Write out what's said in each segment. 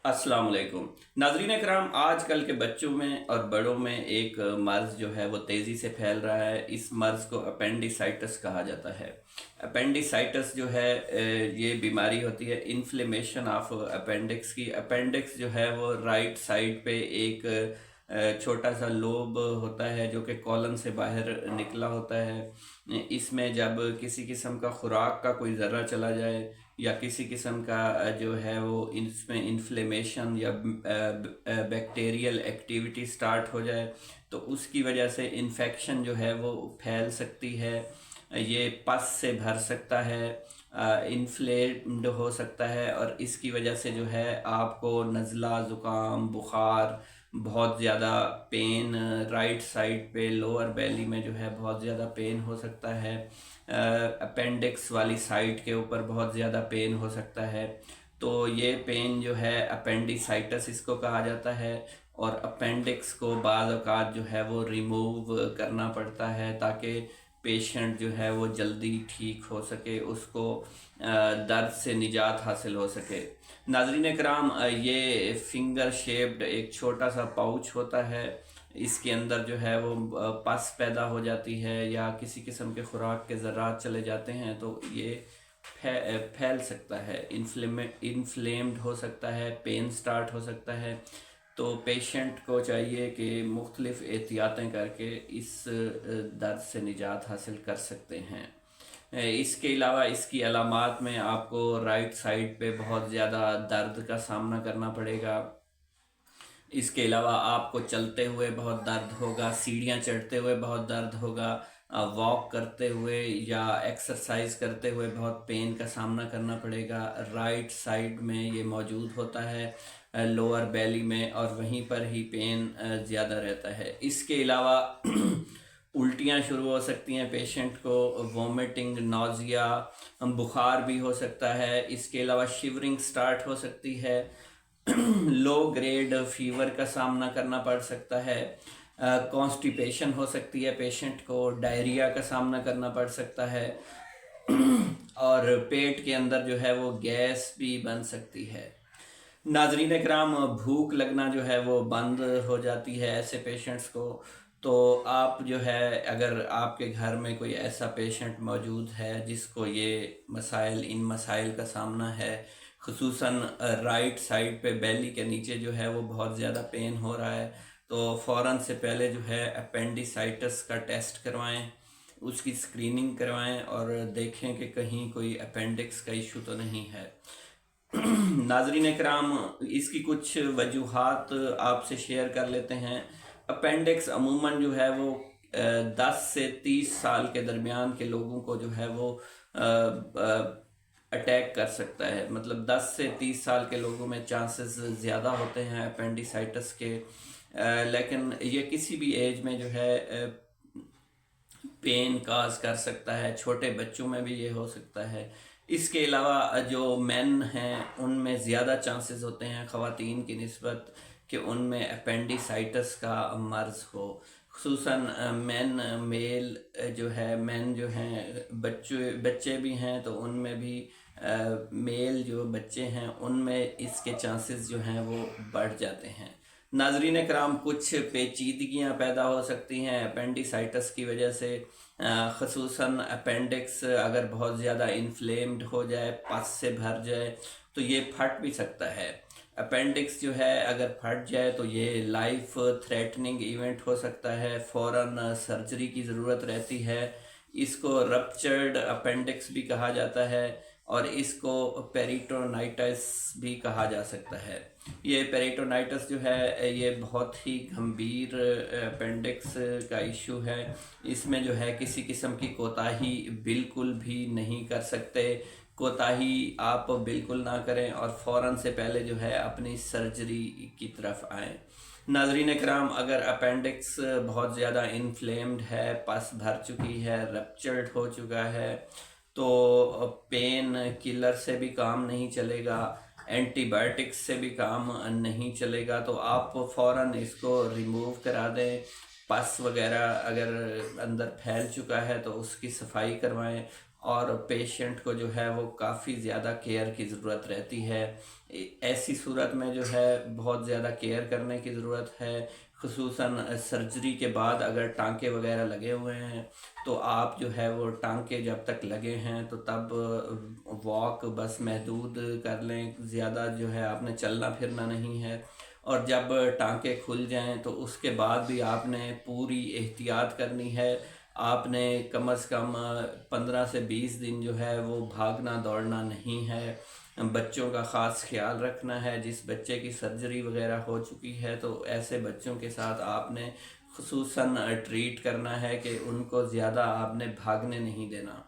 السلام علیکم ناظرین کرام، آج کل کے بچوں میں اور بڑوں میں ایک مرض جو ہے وہ تیزی سے پھیل رہا ہے۔ اس مرض کو اپینڈیسائٹس کہا جاتا ہے۔ اپینڈیسائٹس جو ہے یہ بیماری ہوتی ہے انفلیمیشن آف اپینڈکس کی۔ اپینڈکس جو ہے وہ رائٹ سائڈ پہ ایک چھوٹا سا لوب ہوتا ہے جو کہ کولن سے باہر نکلا ہوتا ہے۔ اس میں جب کسی قسم کا خوراک کا کوئی ذرہ چلا جائے یا کسی قسم کا جو ہے وہ اس میں انفلیمیشن یا بیکٹیریل ایکٹیویٹی سٹارٹ ہو جائے تو اس کی وجہ سے انفیکشن جو ہے وہ پھیل سکتی ہے۔ یہ پس سے بھر سکتا ہے، انفلیمڈ ہو سکتا ہے، اور اس کی وجہ سے جو ہے آپ کو نزلہ، زکام، بخار، بہت زیادہ پین رائٹ سائڈ پہ لوور بیلی میں جو ہے بہت زیادہ پین ہو سکتا ہے۔ اپینڈکس والی سائٹ کے اوپر بہت زیادہ پین ہو سکتا ہے۔ تو یہ پین جو ہے اپینڈیسائٹس اس کو کہا جاتا ہے، اور اپینڈکس کو بعض اوقات جو ہے وہ ریموو کرنا پڑتا ہے تاکہ پیشنٹ جو ہے وہ جلدی ٹھیک ہو سکے، اس کو درد سے نجات حاصل ہو سکے۔ ناظرین کرام، یہ فنگر شیپڈ ایک چھوٹا سا پاؤچ ہوتا ہے۔ اس کے اندر جو ہے وہ پس پیدا ہو جاتی ہے یا کسی قسم کے خوراک کے ذرات چلے جاتے ہیں تو یہ پھیل سکتا ہے، انفلیمڈ ہو سکتا ہے، پین سٹارٹ ہو سکتا ہے۔ تو پیشنٹ کو چاہیے کہ مختلف احتیاطیں کر کے اس درد سے نجات حاصل کر سکتے ہیں۔ اس کے علاوہ اس کی علامات میں آپ کو رائٹ سائڈ پہ بہت زیادہ درد کا سامنا کرنا پڑے گا۔ اس کے علاوہ آپ کو چلتے ہوئے بہت درد ہوگا، سیڑھیاں چڑھتے ہوئے بہت درد ہوگا، واک کرتے ہوئے یا ایکسرسائز کرتے ہوئے بہت پین کا سامنا کرنا پڑے گا۔ رائٹ سائڈ میں یہ موجود ہوتا ہے، لوور بیلی میں، اور وہیں پر ہی پین زیادہ رہتا ہے۔ اس کے علاوہ الٹیاں شروع ہو سکتی ہیں پیشنٹ کو، وومیٹنگ، نوزیا، بخار بھی ہو سکتا ہے۔ اس کے علاوہ شیورنگ سٹارٹ ہو سکتی ہے، لو گریڈ فیور کا سامنا کرنا پڑ سکتا ہے، کانسٹیپیشن ہو سکتی ہے، پیشنٹ کو ڈائریا کا سامنا کرنا پڑ سکتا ہے، اور پیٹ کے اندر جو ہے وہ گیس بھی بن سکتی ہے۔ ناظرین کرام، بھوک لگنا جو ہے وہ بند ہو جاتی ہے ایسے پیشنٹس کو۔ تو آپ جو ہے اگر آپ کے گھر میں کوئی ایسا پیشنٹ موجود ہے جس کو یہ ان مسائل کا سامنا ہے، خصوصاً رائٹ سائڈ پہ بیلی کے نیچے جو ہے وہ بہت زیادہ پین ہو رہا ہے، تو فوراً سے پہلے جو ہے اپینڈیسائٹس کا ٹیسٹ کروائیں، اس کی اسکریننگ کروائیں اور دیکھیں کہ کہیں کوئی اپینڈکس کا ایشو تو نہیں ہے۔ ناظرین کرام، اس کی کچھ وجوہات آپ سے شیئر کر لیتے ہیں۔ اپینڈکس عموماً جو ہے وہ 10 سے 30 سال کے درمیان کے لوگوں کو جو ہے وہ اٹیک کر سکتا ہے۔ مطلب 10 سے 30 سال کے لوگوں میں چانسز زیادہ ہوتے ہیں اپینڈیسائٹس کے، لیکن یہ کسی بھی ایج میں جو ہے پین کاز کر سکتا ہے۔ چھوٹے بچوں میں بھی یہ ہو سکتا ہے۔ اس کے علاوہ جو مین ہیں ان میں زیادہ چانسز ہوتے ہیں خواتین کی نسبت کہ ان میں اپینڈیسائٹس کا مرض ہو، خصوصاً میل جو ہیں بچے بھی ہیں تو ان میں بھی میل جو بچے ہیں ان میں اس کے چانسز جو ہیں وہ بڑھ جاتے ہیں۔ ناظرین کرام، کچھ پیچیدگیاں پیدا ہو سکتی ہیں اپینڈیسائٹس کی وجہ سے، خصوصاً اپینڈکس اگر بہت زیادہ انفلیمڈ ہو جائے، پس سے بھر جائے تو یہ پھٹ بھی سکتا ہے۔ اپینڈکس جو ہے اگر پھٹ جائے تو یہ لائف تھریٹننگ ایونٹ ہو سکتا ہے، فوراً سرجری کی ضرورت رہتی ہے۔ اس کو رپچرڈ اپینڈکس بھی کہا جاتا ہے، اور اس کو پیریٹونائٹس بھی کہا جا سکتا ہے۔ یہ پیریٹونائٹس جو ہے یہ بہت ہی گھمبیر اپینڈکس کا ایشو ہے۔ اس میں جو ہے کسی قسم کی کوتاہی بالکل بھی نہیں کر سکتے۔ کوتاہی آپ بالکل نہ کریں اور فوراً سے پہلے جو ہے اپنی سرجری کی طرف آئیں۔ ناظرین کرام، اگر اپینڈکس بہت زیادہ انفلیمڈ ہے، پس بھر چکی ہے، رپچرڈ ہو چکا ہے، تو پین کلر سے بھی کام نہیں چلے گا، اینٹی بائیوٹکس سے بھی کام نہیں چلے گا، تو آپ فوراً اس کو ریموو کرا دیں۔ پس وغیرہ اگر اندر پھیل چکا ہے تو اس کی صفائی کروائیں، اور پیشنٹ کو جو ہے وہ کافی زیادہ کیئر کی ضرورت رہتی ہے۔ ایسی صورت میں جو ہے بہت زیادہ کیئر کرنے کی ضرورت ہے، خصوصاً سرجری کے بعد اگر ٹانکے وغیرہ لگے ہوئے ہیں تو آپ جو ہے وہ ٹانکے جب تک لگے ہیں تو تب واک بس محدود کر لیں، زیادہ جو ہے آپ نے چلنا پھرنا نہیں ہے، اور جب ٹانکے کھل جائیں تو اس کے بعد بھی آپ نے پوری احتیاط کرنی ہے۔ آپ نے کم از کم 15 سے 20 دن جو ہے وہ بھاگنا دوڑنا نہیں ہے۔ بچوں کا خاص خیال رکھنا ہے، جس بچے کی سرجری وغیرہ ہو چکی ہے تو ایسے بچوں کے ساتھ آپ نے خصوصاً ٹریٹ کرنا ہے کہ ان کو زیادہ آپ نے بھاگنے نہیں دینا۔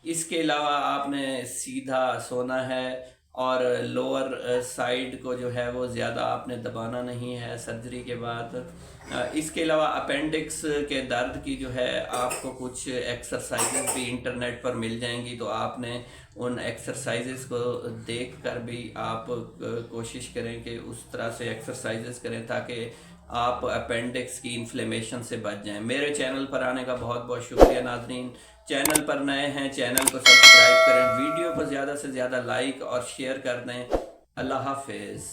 اس کے علاوہ آپ نے سیدھا سونا ہے، اور لوور سائیڈ کو جو ہے وہ زیادہ آپ نے دبانا نہیں ہے سرجری کے بعد۔ اس کے علاوہ اپینڈکس کے درد کی جو ہے آپ کو کچھ ایکسرسائزز بھی انٹرنیٹ پر مل جائیں گی، تو آپ نے ان ایکسرسائزز کو دیکھ کر بھی آپ کوشش کریں کہ اس طرح سے ایکسرسائزز کریں تاکہ آپ اپینڈکس کی انفلیمیشن سے بچ جائیں۔ میرے چینل پر آنے کا بہت بہت شکریہ ناظرین۔ چینل پر نئے ہیں چینل کو سبسکرائب کریں، ویڈیو کو زیادہ سے زیادہ لائک اور شیئر کر دیں۔ اللہ حافظ۔